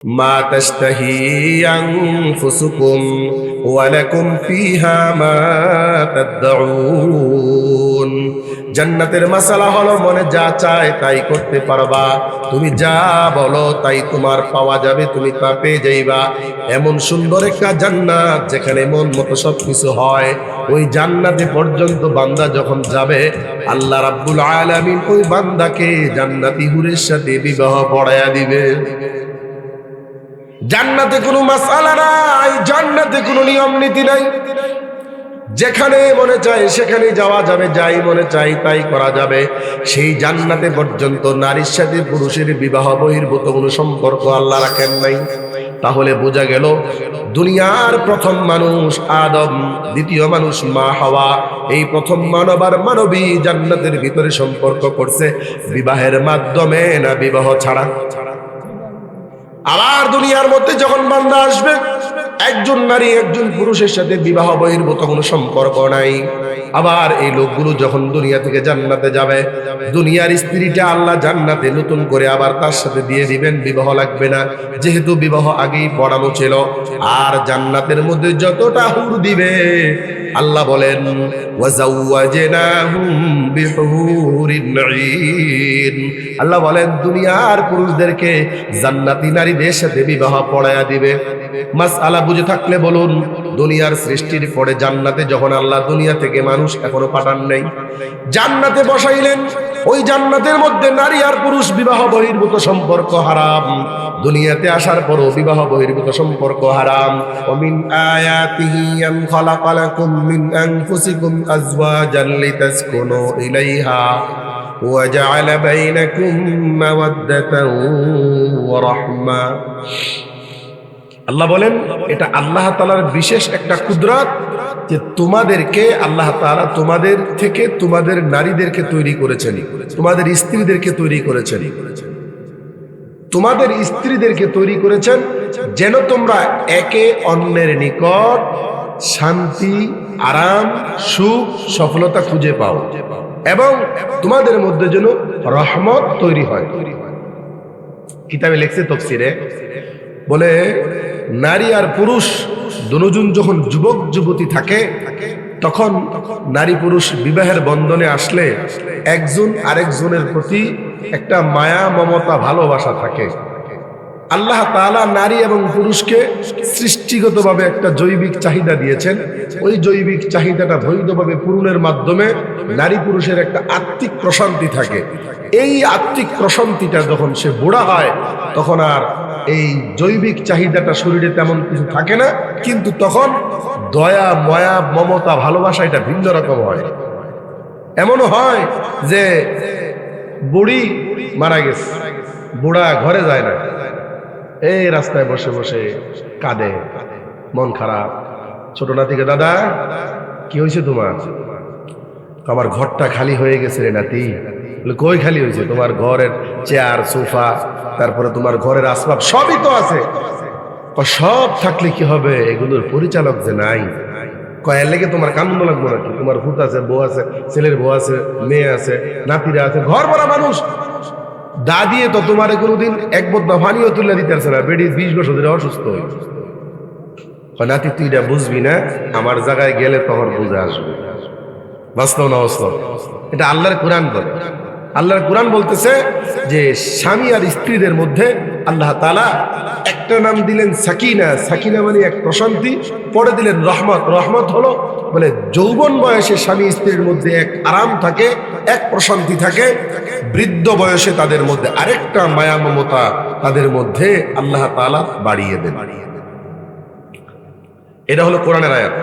মা তাশতাহি আনফুসুকুম ওয়া লাকুম ফিহা মা তাদউন। জান্নাতের মাসালা হলো মনে যা চায় তাই করতে পারবা, তুমি যা বলো তাই তোমার পাওয়া যাবে, তুমি তা পেয়ে যাইবা। এমন সুন্দর একটা জান্নাত যেখানে মন মতো সবকিছু হয়। ওই জান্নাতে পর্যন্ত বান্দা যখন যাবে, আল্লাহ রাব্বুল আলামিন ওই বান্দাকে জান্নাতি হুরের সাথে বিবাহ পড়ায়া দিবে। জান্নাতে কোনো মাসালা নাই, জান্নাতে কোনো নিয়ম নীতি নাই। যেখানে মনে চায় সেখানে যাওয়া যাবে, যাই মনে চাই তাই করা যাবে। সেই জান্নাতে পর্যন্ত নারীর সাথে পুরুষের বিবাহ বহির্ভূত কোনো সম্পর্ক আল্লাহ রাখেন নাই। তাহলে বোঝা গেল দুনিয়ার প্রথম মানুষ আদম, দ্বিতীয় মানুষ মা হাওয়া, এই প্রথম মানব আর মানবী জান্নাতের ভিতরে সম্পর্ক করছে বিবাহের মাধ্যমে, না বিবাহ ছাড়া? আবার দুনিয়ার মধ্যে যখন বান্দা আসবে, একজন নারী একজন পুরুষের সাথে বিবাহ বহির্ভূত কোনো সম্পর্ক নাই। আবার এই লোকগুলো যখন দুনিয়া থেকে জান্নাতে যাবে, দুনিয়ার স্ত্রীটা আল্লাহ জান্নাতে নতুন করে আবার তার সাথে দিয়ে দিবেন, বিবাহ লাগবে না, যেহেতু বিবাহ আগেই পড়ানো ছিল। আর জান্নাতের মধ্যে যতটা হুর দিবে, আল্লাহ বলেন ওয়াজাওয়াজনাহুম বিহুরিন ঈন। আল্লাহ বলেন দুনিয়ার পুরুষদেরকে জান্নাতি নারীদের সাথে বিবাহ পড়ায়া দিবে। মাসআলা বুঝে থাকলে বলুন, দুনিয়ার সৃষ্টির পরে জান্নাতে যখন আল্লাহ দুনিয়া থেকে মানুষ এখনো পাঠান নাই, জান্নাতে বসাইলেন, ওই জান্নাতের মধ্যে নারী আর পুরুষ বিবাহ বহির্ভূত সম্পর্ক হারাম। দুনিয়াতে আসার পরও বিবাহ বহির্ভূত সম্পর্ক হারাম। ওমিন আয়াতিহি আন খালাকা লাকুম মিন আনফুসিকুম আজওয়াজান লিতাসকুনু ইলাইহা ওয়া জাআলা বাইনাকুম মাওয়াদ্দাতান ওয়া রাহমা। আল্লাহ বলেন এটা আল্লাহ তাআলার বিশেষ একটা কুদরত যে তোমাদেরকে আল্লাহ তাআলা তোমাদের থেকে তোমাদের নারীদেরকে তৈরি করেছেন, তোমাদের স্ত্রীদেরকে তৈরি করেছেন, তোমাদের স্ত্রীদেরকে তৈরি করেছেন যেন তোমরা একে অন্যের নিকট শান্তি, আরাম, সুখ, সফলতা খুঁজে পাও এবং তোমাদের মধ্যে যেন রহমত তৈরি হয়। কিতাবে লেখছে তাফসীরে, বলে নারী আর পুরুষ দুজন যখন যুবক যুবতী থাকে, তখন নারী পুরুষ বিবাহের বন্ধনে আসলে একজন আরেকজনের প্রতি একটা মায়া, মমতা, ভালোবাসা থাকে। আল্লাহ তাআলা নারী এবং পুরুষকে সৃষ্টিগতভাবে একটা জৈবিক চাহিদা দিয়েছেন। ওই জৈবিক চাহিদাটা বৈধভাবে পূরণের মাধ্যমে নারী পুরুষের একটা আত্মিক প্রশান্তি থাকে। এই আত্মিক প্রশান্তিটা যখন সে বুড়া হয়, তখন আর এই জৈবিক চাহিদাটা শরীরে তেমন কিছু থাকে না, কিন্তু তখন দয়া, মায়া, মমতা, ভালোবাসা এটা ভিন্ন রকম হয়। এমনও হয় যে বুড়ি মারা গেছে, বুড়া ঘরে যায় না, এই রাস্তায় বসে বসে কাঁদে, মন খারাপ। ছোট নাতিকে, দাদা কি হয়েছে তোমার? আমার ঘরটা খালি হয়ে গেছে রে নাতি। কই খালি হয়েছে? তোমার ঘরের চেয়ার, সোফা, তারপরে তোমার ঘরের আসবাব সবই তো আছে। সব থাকলে কি হবে, এগুলোর পরিচালক যে নাই। কয়ের লেগে তোমার কান্দ লাগবো নাকি? তোমার ভূত আছে, বউ আছে, ছেলের বউ আছে, মেয়ে আছে, নাতিরা আছে, ঘর ভরা মানুষ। দাদিয়ে তো তোমার কোনোদিন এক বদনা পানিও তুলে দিতে পারছে না, বেডি 20 বছর ধরে অসুস্থ হয়ে। নাতি তুই এটা বুঝবি না, আমার জায়গায় গেলে তখন বুঝে আসবে। বাস্তব না বাস্তব? এটা আল্লাহর কোরআন বলে। আল্লাহর কোরআন বলতেছে যে স্বামী আর স্ত্রীদের মধ্যে আল্লাহ তাআলা একটা নাম দিলেন সাকিনা। সাকিনা মানে এক প্রশান্তি, পরে দিলেন রহমত। রহমত হলো বলে যৌবন বয়সে স্বামী স্ত্রীর মধ্যে এক আরাম থাকে, এক প্রশান্তি থাকে। বৃদ্ধ বয়সে তাদের মধ্যে আরেকটা মায়া, মমতা তাদের মধ্যে আল্লাহ তাআলা বাড়িয়ে দেন। এটা হলো কোরআনের আয়াত।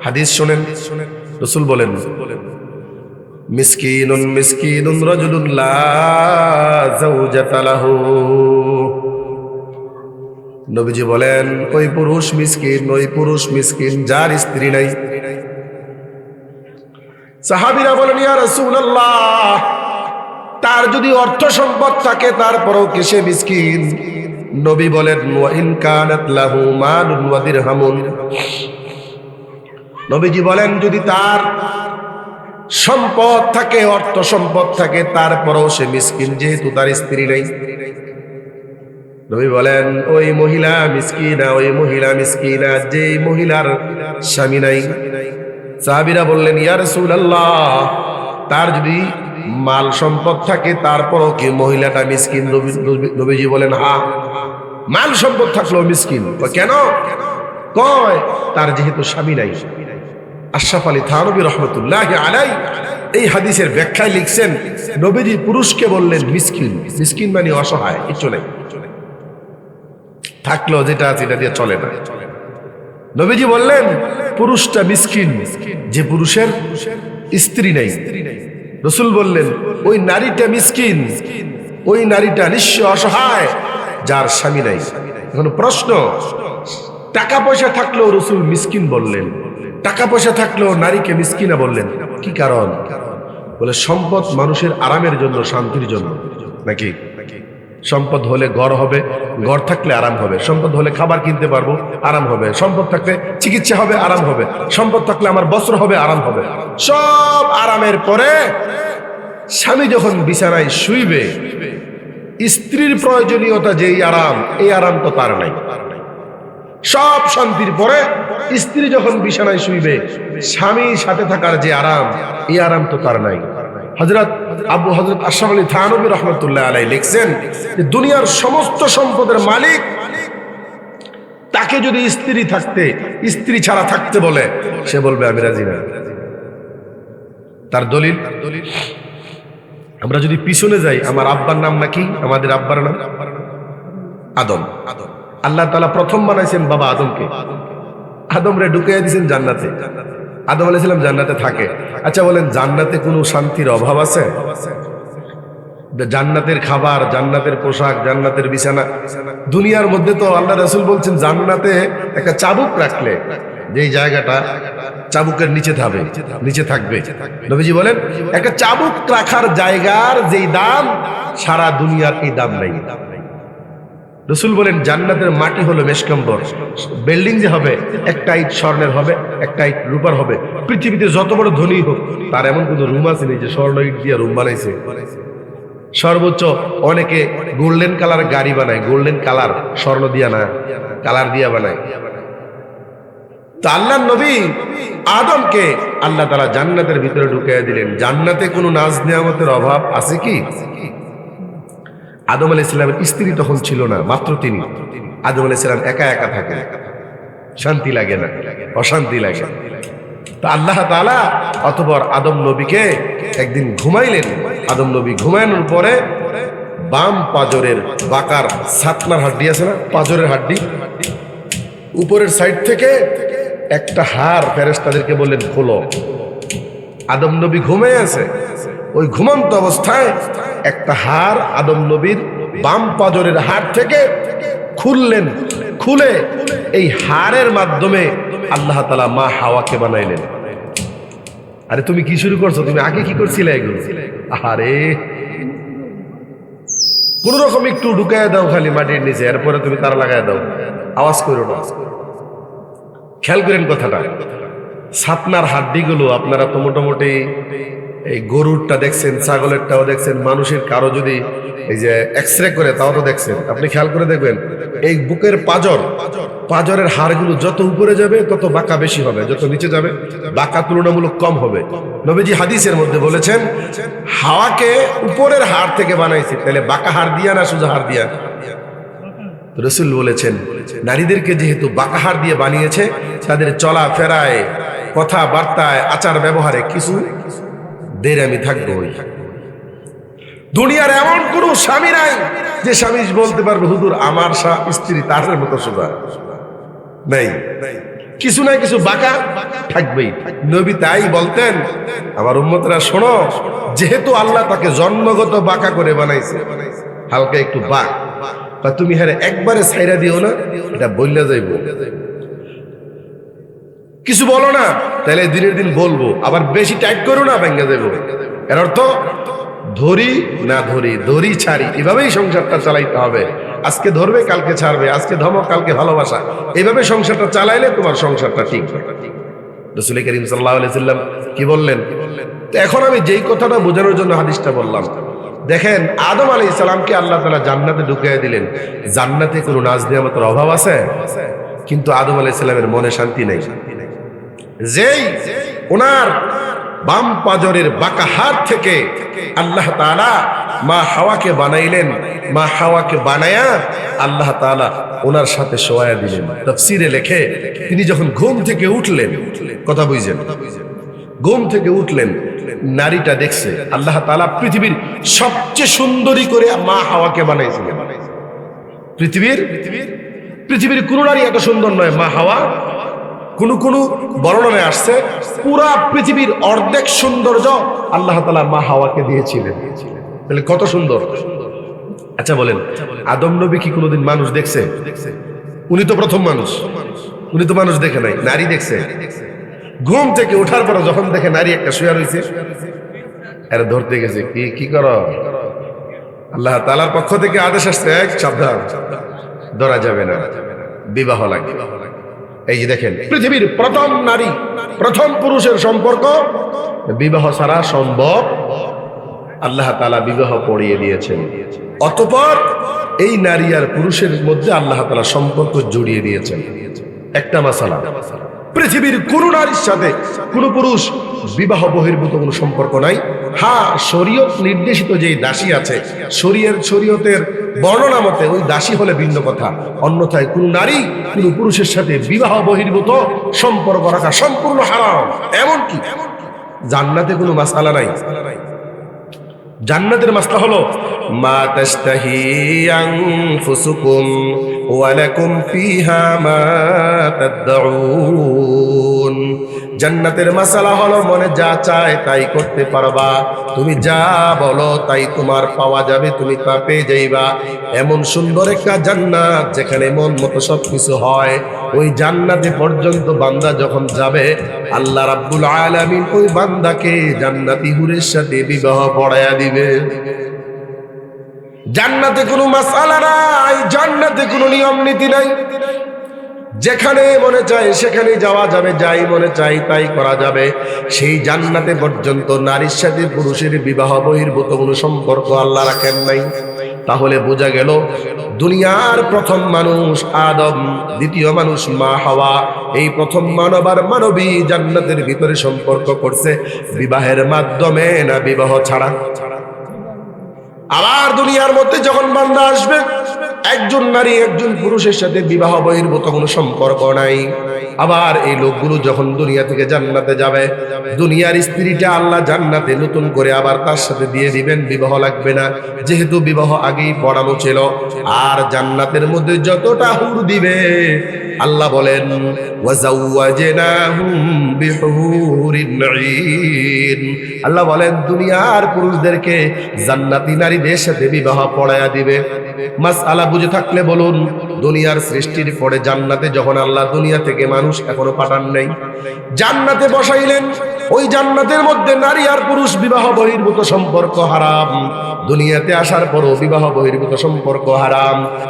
হাদিস শোনেন, রাসূল বলেন মিসকিনুন মিসকিনুন রাজুলুন লা যাওজাতা লাহু। নবীজি বলেন ওই পুরুষ মিসকিন, ওই পুরুষ মিসকিন যার স্ত্রী নাই। সাহাবীরা বলেন ইয়া রাসূলুল্লাহ, তার যদি অর্থ সম্পদ থাকে তারপরেও কি সে মিসকিন? নবী বলেন ওয়া ইন কানাত লাহু মালুন ওয়া দিরহামুন। নবীজি বলেন যদি তার সম্পদ থাকে, অর্থ সম্পদ থাকে, তারপরেও সে মিসকিন, যেহেতু তার স্ত্রী নেই। নবী বলেন ওই মহিলা মিসকিনা, ওই মহিলা মিসকিনা যে মহিলার স্বামী নাই। সাহাবীরা বললেন ইয়া রাসূলুল্লাহ, তার যদি মাল সম্পদ থাকে তারপরও কি মহিলাটা মিসকিন? নবীজি বলেন হ্যাঁ, মাল সম্পদ থাকলেও মিসকিন। কেন? কয় তার যেহেতু স্বামী নাই। আশরাফ আলী থানভী রহমতুল্লাহি আলাইহি এই হাদিসের ব্যাখ্যায় লিখছেন, নবীজি পুরুষকে বললেন মিসকিন। মিসকিন মানে অসহায়, কিছু নাই, থাকলেও যেটা আছে এটা দিয়ে চলে না। নবীজি বললেন পুরুষটা মিসকিন যে পুরুষের স্ত্রী নাই। রাসূল বললেন ওই নারীটা মিসকিন, ওই নারীটা নিঃস্ব অসহায় যার স্বামী নাই। এখন প্রশ্ন, টাকা পয়সা থাকলেও রাসূল মিসকিন বললেন, টাকা পয়সা থাকলেও নারীকে মিসকিনা বললেন, কি কারণ? বলে সম্পদ মানুষের আরামের জন্য, শান্তির জন্য। নাকি সম্পদ হলে ঘর হবে, ঘর থাকলে আরাম হবে। সম্পদ হলে খাবার কিনতে পারবো, আরাম হবে। সম্পদ থাকলে চিকিৎসা হবে, আরাম হবে। সম্পদ থাকলে আমার বস্ত্র হবে, আরাম হবে। সব আরামের পরে স্বামী যখন বিছানায় শুইবে, স্ত্রীর প্রয়োজনীয়তা যেই আরাম, এই আরাম তো তার নাই। সব শান্তির পরে স্ত্রী যখন বিছানায় শুইবে, স্বামীর সাথে থাকার যে আরাম, এই আরাম তো তার নাই। হযরত আশরাফ আলী থানভী রহমতুল্লাহ আলাইহি লিখছেন যে দুনিয়ার সমস্ত সম্পদের মালিক তাকে যদি স্ত্রী ছাড়া থাকতে বলে, সে বলবে আমি রাজি না। তার দলিল, আমরা যদি পিছনে যাই, আমার আব্বার নাম নাকি? আমাদের আব্বার নাম আদম। আল্লাহ তাআলা প্রথম বানাইছেন বাবা আদমকে। আদম রে ঢুকিয়ে দিয়েছেন জান্নাতে। আদম আলাইহিস সালাম জান্নাতে থাকে। আচ্ছা বলেন, জান্নাতে কোনো শান্তির অভাব আছে? জান্নাতের খাবার, জান্নাতের পোশাক, জান্নাতের বিছানা। দুনিয়ার মধ্যে তো আল্লাহ রাসূল বলছেন জান্নাতে একটা চাবুক রাখলে যেই জায়গাটা চাবুকের নিচে থাকবে। নবীজি বলেন একটা চাবুক রাখার জায়গার যেই দাম, সারা দুনিয়ার এই দাম নাই। রাসূল বলেন জান্নাতের মাটি হলো মেশকাম্বর। বিল্ডিং যে হবে, একটা ইট স্বর্ণের হবে, একটা ইট রূপার হবে। পৃথিবীতে যত বড় ধনী হোক, তার এমন কোনো রুম আছে যে স্বর্ণ ইট দিয়ে রুম বানাইছে। সর্বোচ্চ অনেকে গোল্ডেন কালার গাড়ি বানায়, গোল্ডেন কালার, স্বর্ণ দিয়া না, কালার দিয়া বানায়। তা আল্লাহর নবী আদমকে আল্লাহ তাআলা জান্নাতের ভিতরে ঢুকিয়ে দিলেন। জান্নাতে কোনো নাজ নিয়ামতের অভাব আছে কি? আদম আলাইহিস সালামের স্ত্রী তখন ছিল না, মাত্র তিনি। আদম আলাইহিস সালাম একা একা থাকেন, শান্তি লাগে না, অশান্তি লাগে। তা আল্লাহ তাআলা অতঃপর আদম নবীকে একদিন ঘুমাইলেন। আদম নবী ঘুমানোর পরে বাম পাজরের বাকার ছাতনার হাড্ডি আছে না, পাজরের হাড্ডি, উপরের সাইড থেকে একটা হাড় ফেরেশতাদেরকে বললেন খোলো। আদম নবী ঘুমিয়ে আছে, ওই ঘুমন্ত অবস্থায় একটা হাড় আদম নবীর বাম পাজরের হাড় থেকে খুললেন। খুলে এই হাড়ের মাধ্যমে আল্লাহ তাআলা মা হাওয়াকে বানাইলেন। আরে তুমি কি শুরু করছো? তুমি আগে কি করছিলে এগুলো? আরে কোন রকম একটু ঢুকায় দাও খালি মাটির নিচে, এরপরে তুমি তারা লাগায় দাও, আওয়াজ করো না। খেয়াল করেন কথাটা। ছাতনার হাড্ডিগুলো আপনারা তো মোটামুটি এই গরুরটা দেখছেন, ছাগলেরটাও দেখছেন, মানুষের কারো যদি এই যে এক্সরে করে তাও তো দেখছেন। আপনি খেয়াল করে দেখবেন এই বুকের পাজরের হাড়গুলো যত উপরে যাবে তত বাঁকা বেশি হবে, যত নিচে যাবে বাঁকা তুলনামূলক কম হবে। নবীজি হাদিসের মধ্যে বলেছেন হাওয়াকে উপরের হাড় থেকে বানাইছে, তাহলে বাঁকা হাড় দিয়া না সোজা হাড় দিয়া? রাসূল বলেছেন নারীদেরকে যেহেতু বাঁকা হাড় দিয়ে বানিয়েছে, তাদের চলা ফেরায়, কথা বার্তায়, আচার ব্যবহারে কিছু দেরামি থাকবে। দুনিয়ার এমন কোন স্বামী নাই যে স্বামী বলতে পারবে হুজুর আমার স্ত্রী তার মতো সোজা নাই, কিছু না কিছু বাঁকা থাকবেই। নবী তাই বলতেন আমার উম্মতরা শোনো, যেহেতু আল্লাহ তাকে জন্মগত বাঁকা করে বানাইছে, হালকা একটু বাঁক, তা তুমি হ্যাঁ একবারে ছাইরা দিও না, এটা বললে যাইব। কিছু বলো না, তাহলে দিনের দিন বলবো, আবার বেশি টাইট করো না, ভেঙে যাবো। এর অর্থ ধরি না ধরি, ধরি ছাড়ি, এভাবেই সংসারটা চালাইতে হবে। আজকে ধরবে কালকে ছাড়বে, আজকে ধমক কালকে ভালোবাসা, এইভাবে সংসারটা চালাইলে তোমার সংসারটা ঠিক হবে। রাসূল করিম সাল্লাল্লাহু আলাইহি সাল্লাম কি বললেন? তো এখন আমি যেই কথাটা বোঝানোর জন্য হাদিসটা বললাম, দেখেন আদম আলাইহিস সালামকে আল্লাহ তাআলা জান্নাতে ঢুকিয়ে দিলেন। জান্নাতে কোনো নাজ নিয়ামতের অভাব আছে? কিন্তু আদম আলাইহিস সালামের মনে শান্তি নেই। যেই ওনার বাম পাজরের বাঁকা হাত থেকে আল্লাহ তাআলা মা হাওয়াকে বানাইলেন, মা হাওয়াকে বানায়া আল্লাহ তাআলা ওনার সাথে শোয়া দিলেন। তাফসীরে লেখে তিনি যখন ঘুম থেকে উঠলেন, কথা বুঝছেন, ঘুম থেকে উঠলেন, নারীটা দেখছে আল্লাহ তাআলা পৃথিবীর সবচেয়ে সুন্দরী করে মা হাওয়াকে বানাইছিলেন। পৃথিবীর কোন নারী এত সুন্দর নয়। মা হাওয়া কোন বর্ণনায় আসছে পুরা পৃথিবীর অর্ধেক সৌন্দর্য আল্লাহ তাআলা মা হাওয়াকে দিয়েছিলেন। তাহলে কত সুন্দর। আচ্ছা বলেন, আদম নবী কি কোনোদিন মানুষ দেখছে? উনি তো প্রথম মানুষ, উনি তো মানুষ দেখে নাই, নারী দেখছে। ঘুম থেকে ওঠার পর যখন দেখে নারী একটা শুয়ে রয়েছে, এর ধরতে গেছে, কি করো? আল্লাহ তাআলার পক্ষ থেকে আদেশ আসছে, এক সাবধান, ধরা যাবে না, বিবাহ লাগবে। এই যে দেখেন, পৃথিবীর প্রথম নারী প্রথম পুরুষের সম্পর্ক বিবাহ ছাড়া সম্ভব। আল্লাহ তাআলা বিবাহ পড়িয়ে দিয়েছেন। অতঃপর এই নারী আর পুরুষের মধ্যে আল্লাহ তাআলা সম্পর্ক জড়িয়ে দিয়েছেন। একটা মাসালা, পৃথিবীর কোন নারীর সাথে কোন পুরুষ বিবাহ বহির্ভূত কোনো সম্পর্ক নাই। হ্যাঁ, শরীয়ত নির্দেশিত যে দাসী আছে, শরীয়তের বর্ণনা মতে ওই দাসী হলে ভিন্ন কথা। অন্যথায় কোন নারী কোন পুরুষের সাথে বিবাহ বহির্ভূত সম্পর্ক রাখা সম্পূর্ণ হারাম। এমনকি জান্নাতে কোনো মাসআলা নাই। জান্নাতের মাসলা হলো মা তাশতাহি আনফুসুকুম ওয়া লাকুম ফিহা মা তাদউন। জান্নাতের মাসালা হলো মনে যা চায় তাই করতে পারবা, তুমি যা বলো তাই তোমার পাওয়া যাবে, তুমি তা পেয়ে যাইবা। এমন সুন্দর একটা জান্নাত যেখানে মন মতো সবকিছু হয়। ওই জান্নাতে পর্যন্ত বান্দা যখন যাবে, আল্লাহ রাব্বুল আলামিন ওই বান্দাকে জান্নাতি হুরের সাথে বিবাহ পড়ায়া দিবে। জান্নাতে কোনো মাসআলা নাই, জান্নাতে কোনো নিয়ম নীতি নাই। যেখানে মনে চায় সেখানে যাওয়া যাবে, যাই মনে চাই তাই করা যাবে। সেই জান্নাতে পর্যন্ত নারীর সাথে পুরুষের বিবাহ বহির্ভূত কোনো সম্পর্ক আল্লাহ রাখেন নাই। তাহলে বোঝা গেল দুনিয়ার প্রথম মানুষ আদম, দ্বিতীয় মানুষ মা হাওয়া। এই প্রথম মানব আর মানবী জান্নাতের ভিতরে সম্পর্ক করছে বিবাহের মাধ্যমে, না বিবাহ ছাড়া। আবার দুনিয়ার মধ্যে যখন বান্দা আসবে, একজন নারী একজন পুরুষের সাথে বিবাহ বহির্ভূত কোনো সম্পর্ক নাই। আবার এই লোকগুলো যখন দুনিয়া থেকে জান্নাতে যাবে, দুনিয়ার স্ত্রীটা আল্লাহ জান্নাতে নতুন করে আবার তার সাথে দিয়ে দিবেন, বিবাহ লাগবে না, যেহেতু বিবাহ আগেই পড়ানো ছিল। আর জান্নাতের মধ্যে যতটা হুর দিবে, আল্লাহ বলেন ওয়াজাওয়াজনাহুম বিহুরিন ঈন। আল্লাহ বলেন দুনিয়ার পুরুষদেরকে জান্নাতি নারীদের সাথে বিবাহ পড়ায়া দিবে। মাসআলা বুঝে থাকলে বলুন, দুনিয়ার সৃষ্টির পরে জান্নাতে যখন আল্লাহ দুনিয়া থেকে মানুষ এখনো পাঠান নাই, জান্নাতে বসাইলেন। ওই জান্নাতের মধ্যে নারী আর পুরুষ বিবাহ বহির্ভূত সম্পর্ক হারাম। দুনিয়াতে আসার পরও বিবাহ বহির্ভূত সম্পর্ক হারাম।